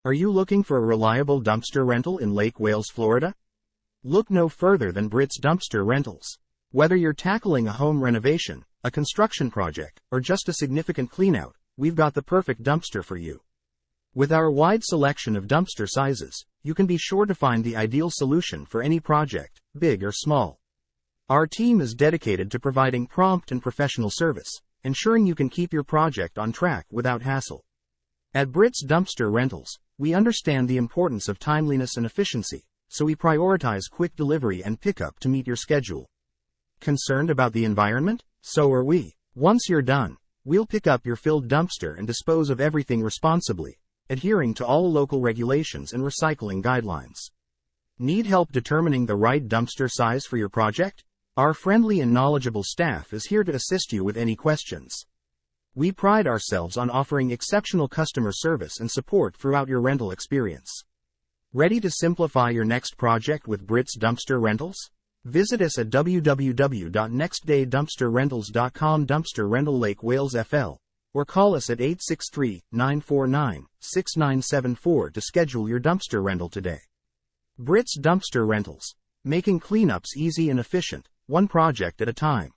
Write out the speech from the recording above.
Are you looking for a reliable dumpster rental in Lake Wales, Florida? Look no further than Britt's Dumpster Rentals. Whether you're tackling a home renovation, a construction project, or just a significant cleanout, we've got the perfect dumpster for you. With our wide selection of dumpster sizes, you can be sure to find the ideal solution for any project, big or small. Our team is dedicated to providing prompt and professional service, ensuring you can keep your project on track without hassle. At Britt's Dumpster Rentals, we understand the importance of timeliness and efficiency, so we prioritize quick delivery and pickup to meet your schedule. Concerned about the environment? So are we. Once you're done, we'll pick up your filled dumpster and dispose of everything responsibly, adhering to all local regulations and recycling guidelines. Need help determining the right dumpster size for your project? Our friendly and knowledgeable staff is here to assist you with any questions. We pride ourselves on offering exceptional customer service and support throughout your rental experience. Ready to simplify your next project with Britt's Dumpster Rentals? Visit us at www.nextdaydumpsterrentals.com Dumpster Rental Lake Wales FL, or call us at 863-949-6974 to schedule your dumpster rental today. Britt's Dumpster Rentals, making cleanups easy and efficient, one project at a time.